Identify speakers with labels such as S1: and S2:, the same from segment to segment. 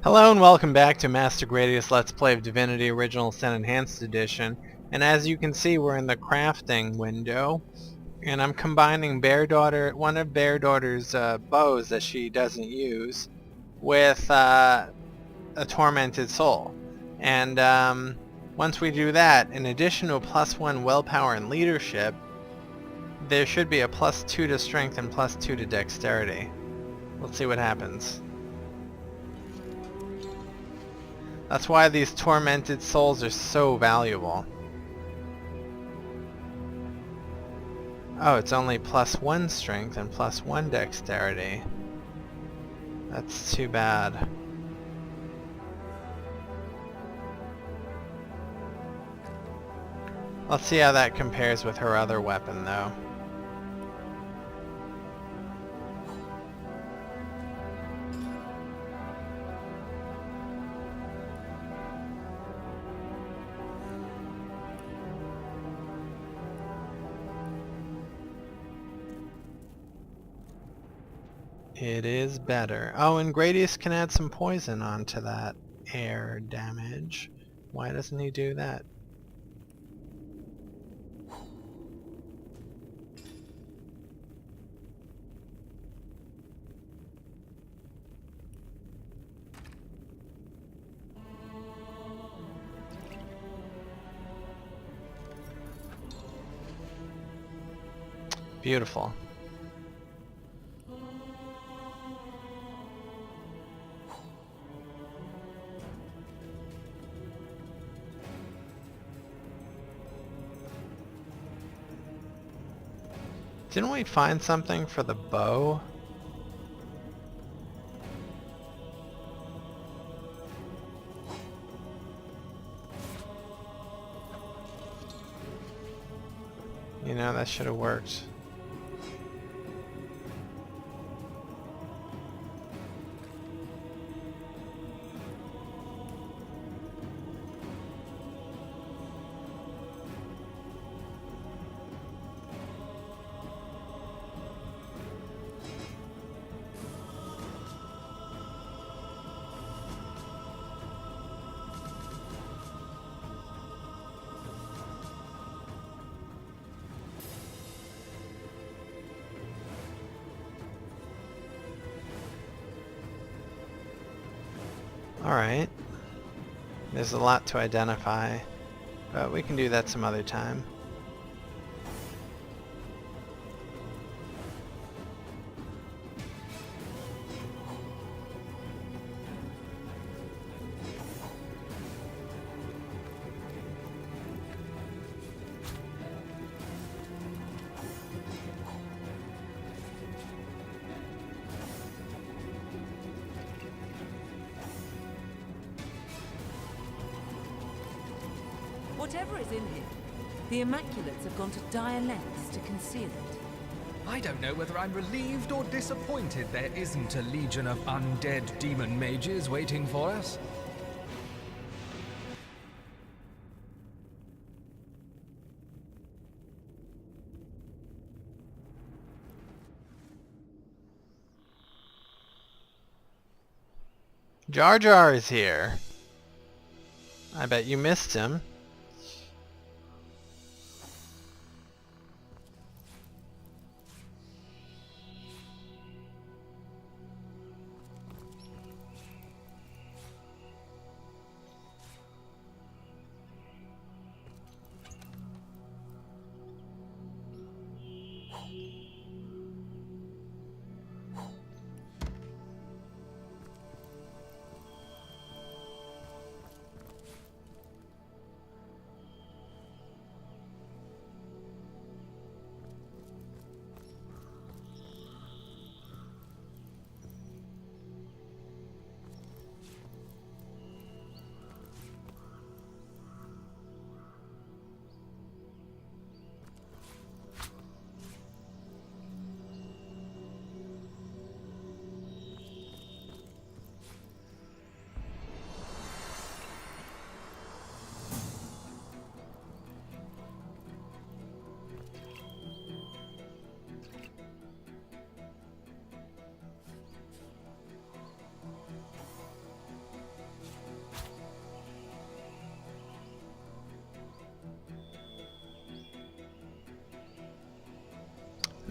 S1: Hello and welcome back to Master Gradius Let's Play of Divinity Original Sin Enhanced Edition. And as you can see, we're in the crafting window, and I'm combining one of Bear Daughter's bows that she doesn't use with a Tormented Soul. And once we do that, in addition to a +1 willpower and leadership, there should be a +2 to strength and +2 to dexterity. Let's see what happens. That's why these tormented souls are so valuable. Oh, it's only +1 strength and +1 dexterity. That's too bad. Let's see how that compares with her other weapon, though. It is better. Oh, and Gradius can add some poison onto that air damage. Why doesn't he do that? Beautiful. Didn't we find something for the bow? You know, that should have worked. Alright. There's a lot to identify, but we can do that some other time.
S2: Whatever is in here, the Immaculates have gone to dire lengths to conceal it.
S3: I don't know whether I'm relieved or disappointed there isn't a legion of undead demon mages waiting for us.
S1: Jar Jar is here. I bet you missed him.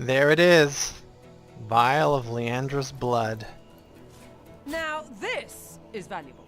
S1: There it is. Vial of Leandra's blood.
S2: Now this is valuable.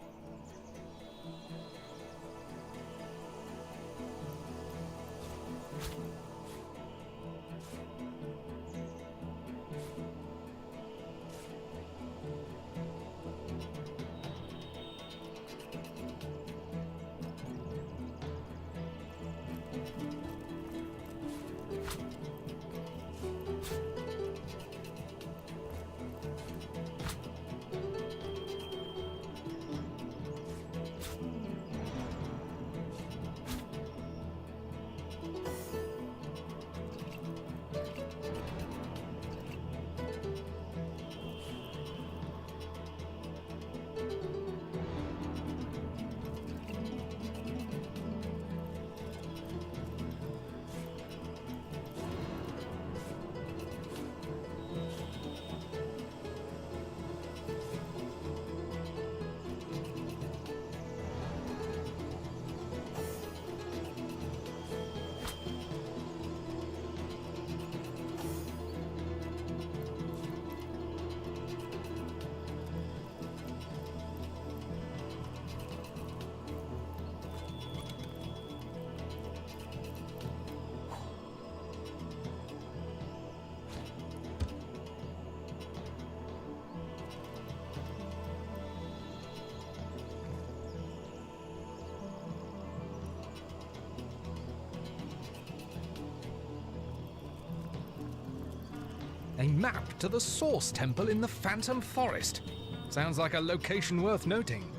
S3: A map to the Source Temple in the Phantom Forest. Sounds like a location worth noting.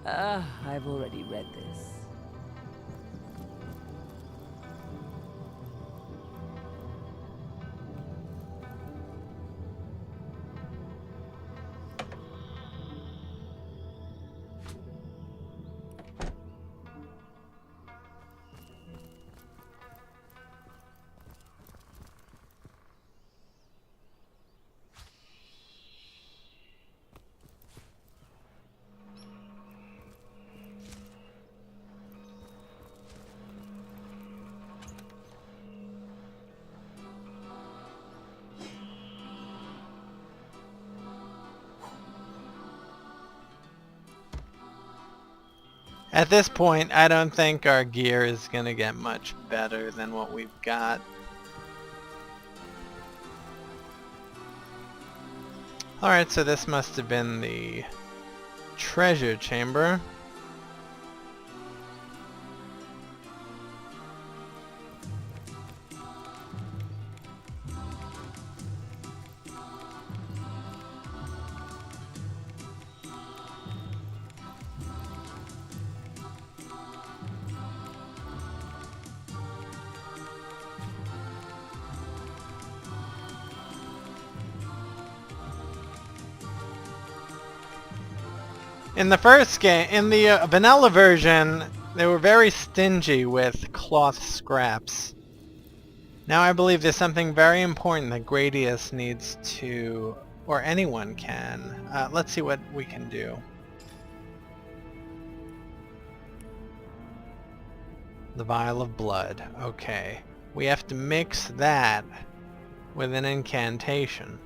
S2: I've already read this.
S1: At this point, I don't think our gear is gonna get much better than what we've got. Alright, so this must have been the treasure chamber. In the first game, in the vanilla version, they were very stingy with cloth scraps. Now I believe there's something very important that Gradius needs to, or anyone can. Let's see what we can do. The vial of blood. Okay. We have to mix that with an incantation.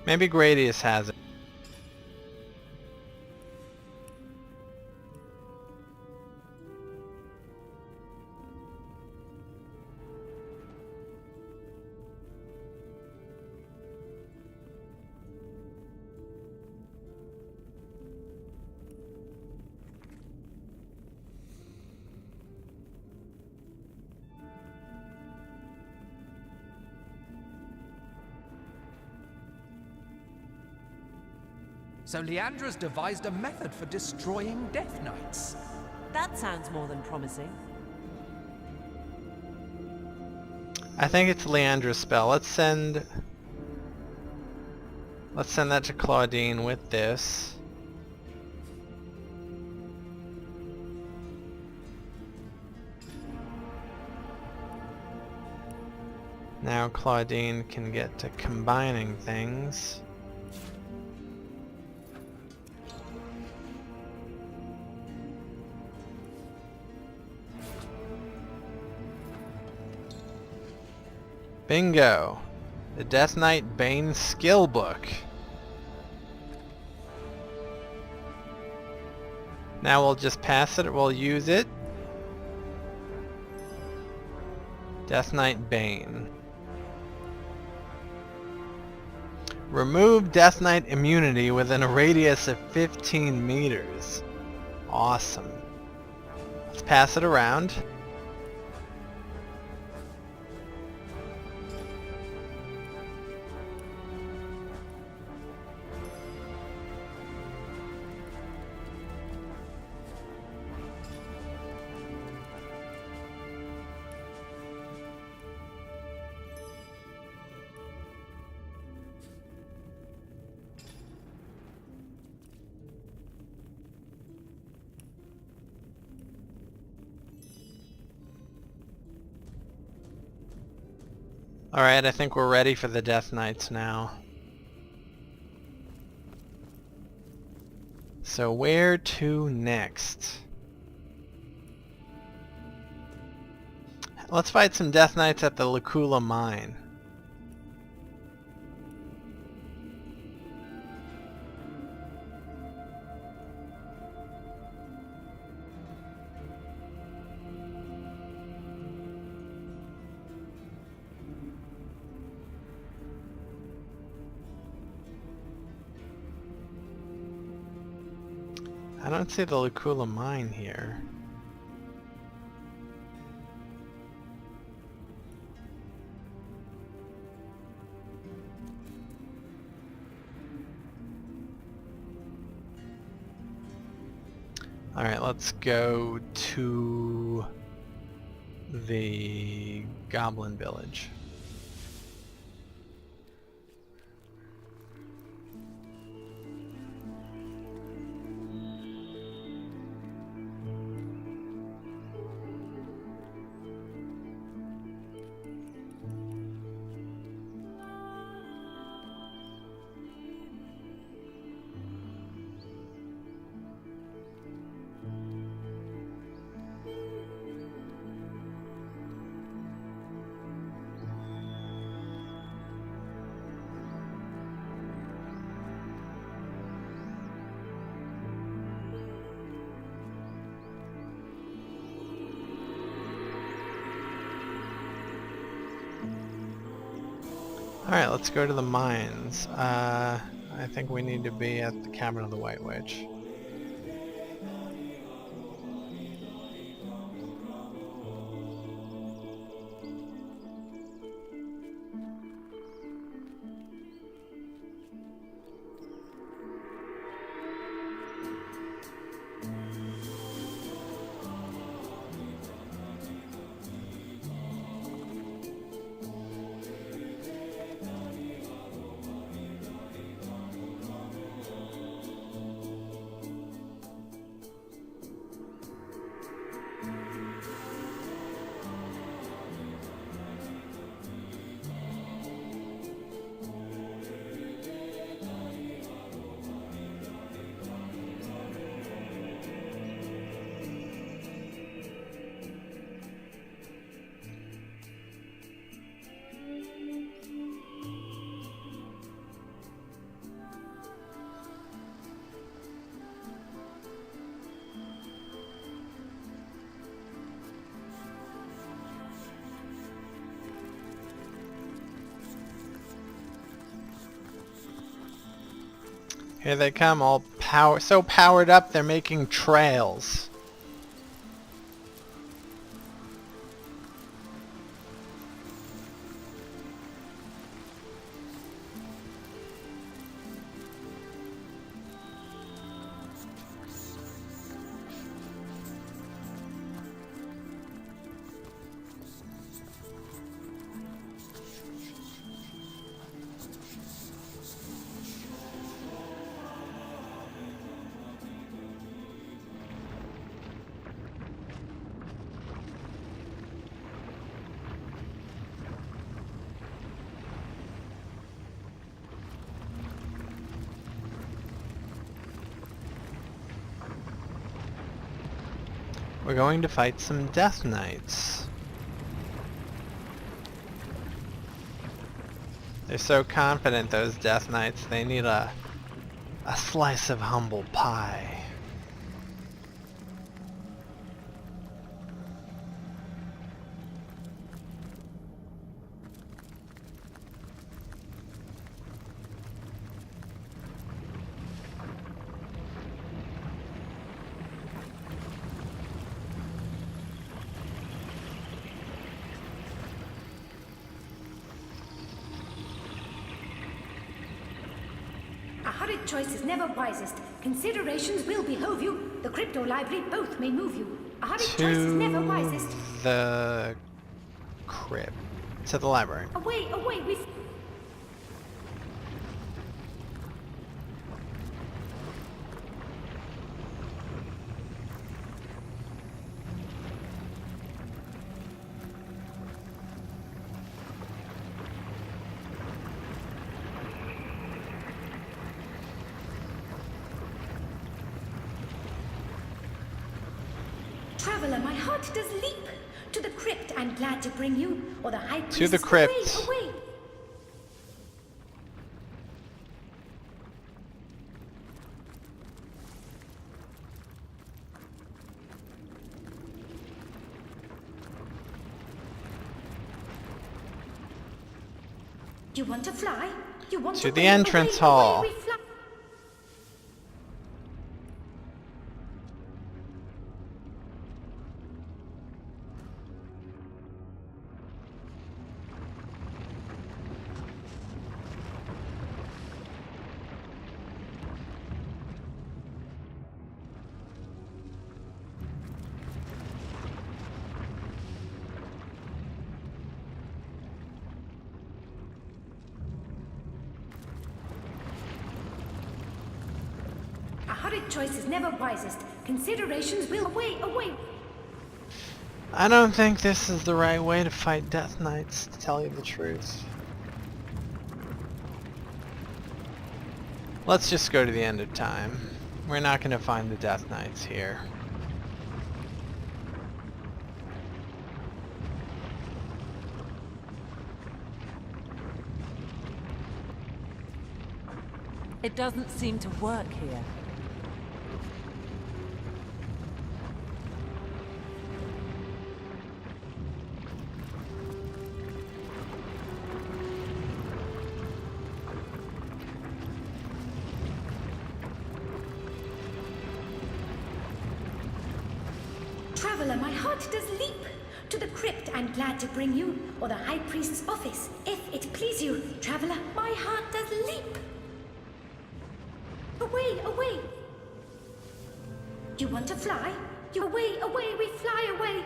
S1: Maybe Gradius has it.
S3: So Leandra's devised a method for destroying Death Knights.
S2: That sounds more than promising.
S1: I think it's Leandra's spell. Let's send that to Claudine with this. Now Claudine can get to combining things. Bingo! The Death Knight Bane skill book. Now we'll just pass it, we'll use it. Death Knight Bane. Remove Death Knight immunity within a radius of 15 meters. Awesome. Let's pass it around. Alright, I think we're ready for the Death Knights now. So where to next? Let's fight some Death Knights at the Lacula Mine. I don't see the Lacula Mine here. Alright, let's go to the Goblin Village. Alright, let's go to the mines. I think we need to be at the Cavern of the White Witch. Here they come, all so powered up they're making trails. We're going to fight some Death Knights. They're so confident, those Death Knights, they need a slice of humble pie.
S4: A hurried choice is never wisest. Considerations will behove you. The crypto library both may move you. A hurried choice is never wisest.
S1: The crypt. To the library.
S4: Away, away, we... Traveler, my heart does leap. To the crypt I'm glad to bring you, or the high priest.
S1: To the crypt.
S4: Away, away. You want to fly? You want
S1: To
S4: to
S1: the
S4: away,
S1: entrance
S4: away,
S1: hall.
S4: away, we fly. A hurried choice is never wisest. Considerations will... Away, away.
S1: I don't think this is the right way to fight Death Knights, to tell you the truth. Let's just go to the end of time. We're not going to find the Death Knights here.
S2: It doesn't seem to work here.
S4: Traveler, my heart does leap. To the crypt I'm glad to bring you, or the high priest's office, if it please you. Traveler, my heart does leap. Away, away. You want to fly? You away, away, we fly away.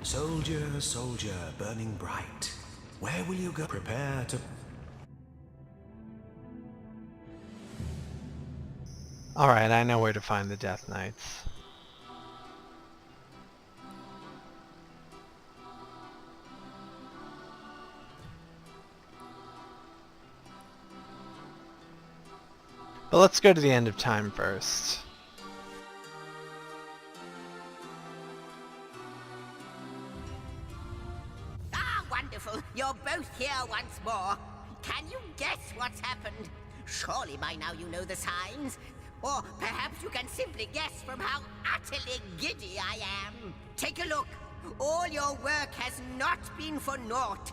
S5: Soldier, soldier, burning bright, where will you go? Prepare to...
S1: Alright, I know where to find the Death Knights. But let's go to the end of time first.
S6: Wonderful. You're both here once more. Can you guess what's happened? Surely by now you know the signs. Or perhaps you can simply guess from how utterly giddy I am. Take a look. All your work has not been for naught.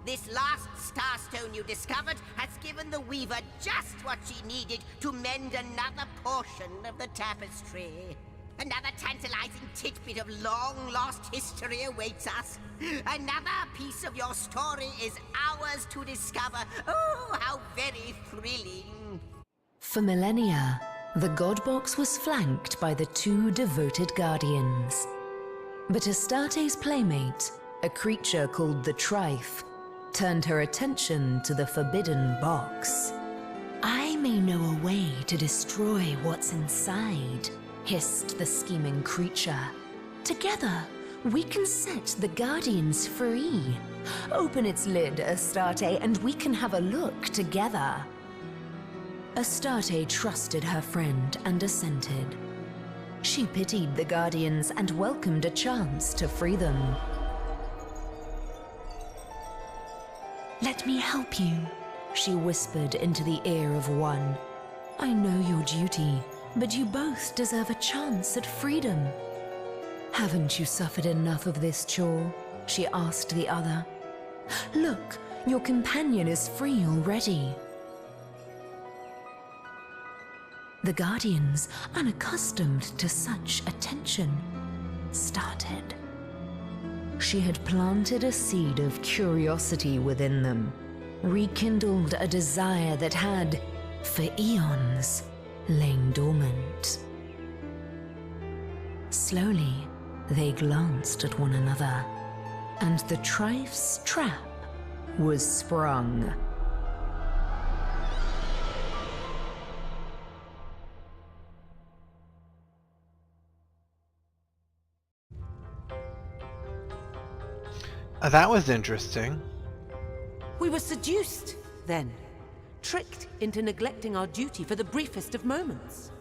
S6: This last starstone you discovered has given the Weaver just what she needed to mend another portion of the tapestry. Another tantalizing tidbit of long-lost history awaits us. Another piece of your story is ours to discover. Oh, how very thrilling.
S7: For millennia, the God Box was flanked by the two devoted guardians. But Astarte's playmate, a creature called the Trife, turned her attention to the forbidden box. I may know a way to destroy what's inside, hissed the scheming creature. Together, we can set the Guardians free. Open its lid, Astarte, and we can have a look together. Astarte trusted her friend and assented. She pitied the Guardians and welcomed a chance to free them. Let me help you, she whispered into the ear of one. I know your duty, but you both deserve a chance at freedom. Haven't you suffered enough of this chore? She asked the other. Look, your companion is free already. The Guardians, unaccustomed to such attention, started. She had planted a seed of curiosity within them, rekindled a desire that had, for eons, lain dormant. Slowly, they glanced at one another, and the Trife's trap was sprung.
S1: That was interesting.
S2: We were seduced, then. Tricked into neglecting our duty for the briefest of moments.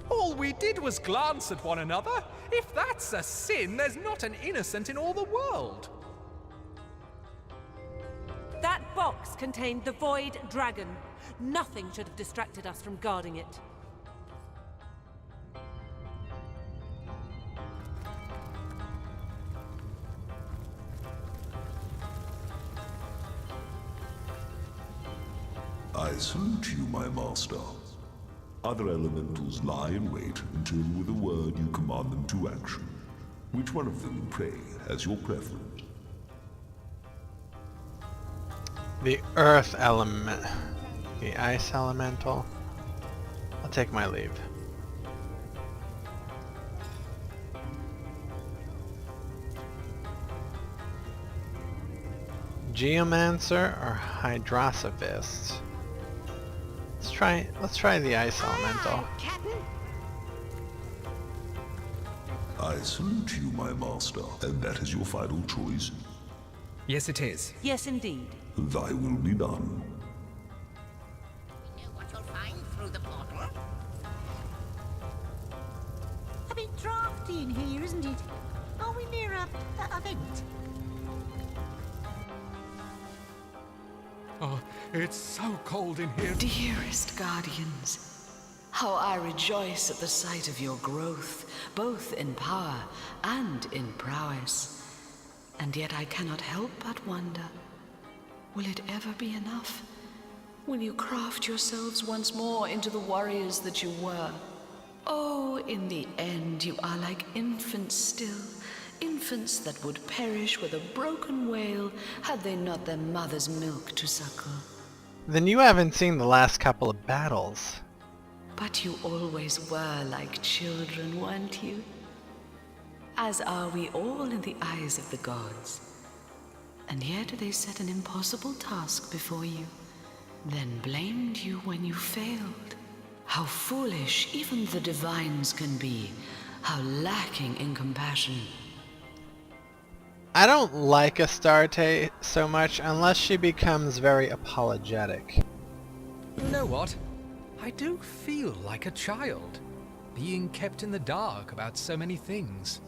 S3: All we did was glance at one another. If that's a sin, there's not an innocent in all the world.
S2: That box contained the Void Dragon. Nothing should have distracted us from guarding it.
S8: I salute you, my master. Other elementals lie in wait until with a word you command them to action. Which one of them, pray, has your preference?
S1: The earth element. The ice elemental. I'll take my leave. Geomancer or Hydrosophist? Let's try the ice elemental.
S8: I salute you, my master, and that is your final choice.
S3: Yes, it is.
S2: Yes, indeed.
S8: Thy will be done.
S6: You know what you'll find through the portal?
S9: A bit drafty in here, isn't it? Are we near a vent?
S3: Oh, it's so cold in here.
S10: Dearest Guardians, how I rejoice at the sight of your growth, both in power and in prowess. And yet I cannot help but wonder, will it ever be enough? Will you craft yourselves once more into the warriors that you were? Oh, in the end you are like infants still, infants that would perish with a broken wail had they not their mother's milk to suckle.
S1: Then you haven't seen the last couple of battles.
S10: But you always were like children, weren't you? As are we all in the eyes of the gods. And yet they set an impossible task before you, then blamed you when you failed. How foolish even the divines can be, how lacking in compassion.
S1: I don't like Astarte so much unless she becomes very apologetic.
S3: You know what? I do feel like a child, being kept in the dark about so many things.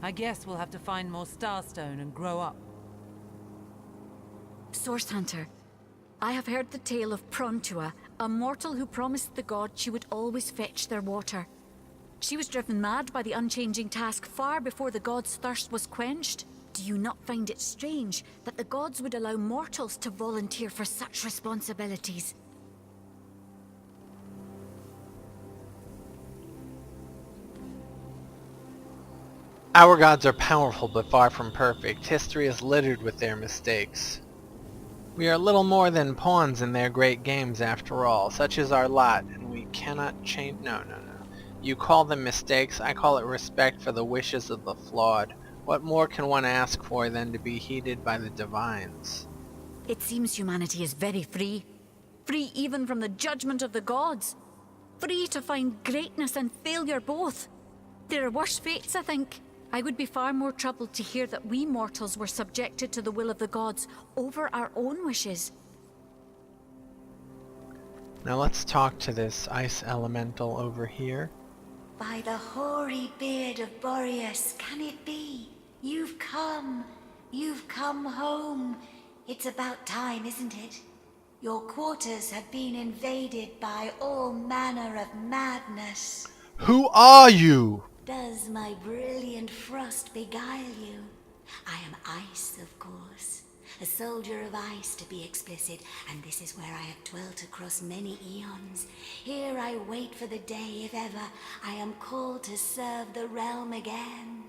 S2: I guess we'll have to find more Starstone and grow up.
S4: Source Hunter, I have heard the tale of Prontua, a mortal who promised the god she would always fetch their water. She was driven mad by the unchanging task far before the god's thirst was quenched. Do you not find it strange that the gods would allow mortals to volunteer for such responsibilities?
S1: Our gods are powerful but far from perfect. History is littered with their mistakes. We are little more than pawns in their great games after all. Such is our lot, and we cannot change— No. You call them mistakes, I call it respect for the wishes of the flawed. What more can one ask for than to be heeded by the divines?
S4: It seems humanity is very free. Free even from the judgment of the gods. Free to find greatness and failure both. There are worse fates, I think. I would be far more troubled to hear that we mortals were subjected to the will of the gods over our own wishes.
S1: Now let's talk to this ice elemental over here.
S9: By the hoary beard of Boreas, can it be? You've come home. It's about time, isn't it? Your quarters have been invaded by all manner of madness.
S1: Who are you?
S9: Does my brilliant frost beguile you? I am ice, of course. A soldier of ice, to be explicit, and this is where I have dwelt across many eons. Here I wait for the day, if ever, I am called to serve the realm again.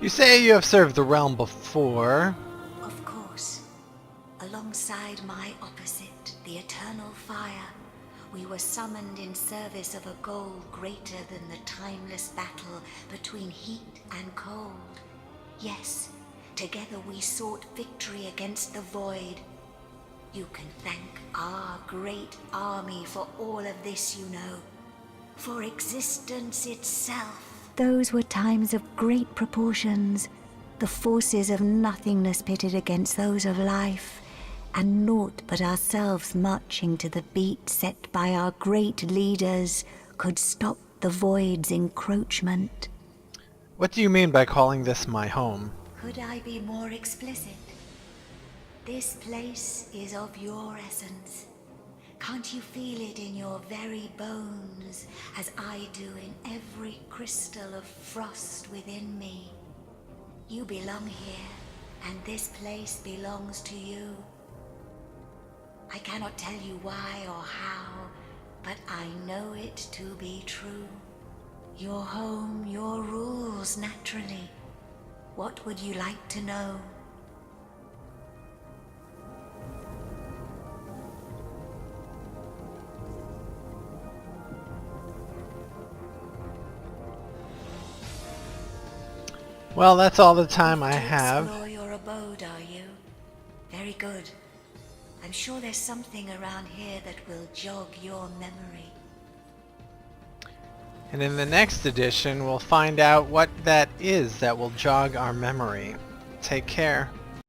S1: You say you have served the realm before.
S9: Of course. Alongside my opposite, the eternal fire, we were summoned in service of a goal greater than the timeless battle between heat and cold. Yes, together we sought victory against the void. You can thank our great army for all of this, you know. For existence itself. Those were times of great proportions. The forces of nothingness pitted against those of life, and naught but ourselves marching to the beat set by our great leaders could stop the void's encroachment.
S1: What do you mean by calling this my home?
S9: Could I be more explicit? This place is of your essence. Can't you feel it in your very bones, as I do in every crystal of frost within me? You belong here, and this place belongs to you. I cannot tell you why or how, but I know it to be true. Your home, your rules, naturally. What would you like to know?
S1: Well, that's all the time I
S9: To
S1: have.
S9: explore your abode, are you? Very good. I'm sure there's something around here that will jog your memory.
S1: And in the next edition, we'll find out what that is that will jog our memory. Take care.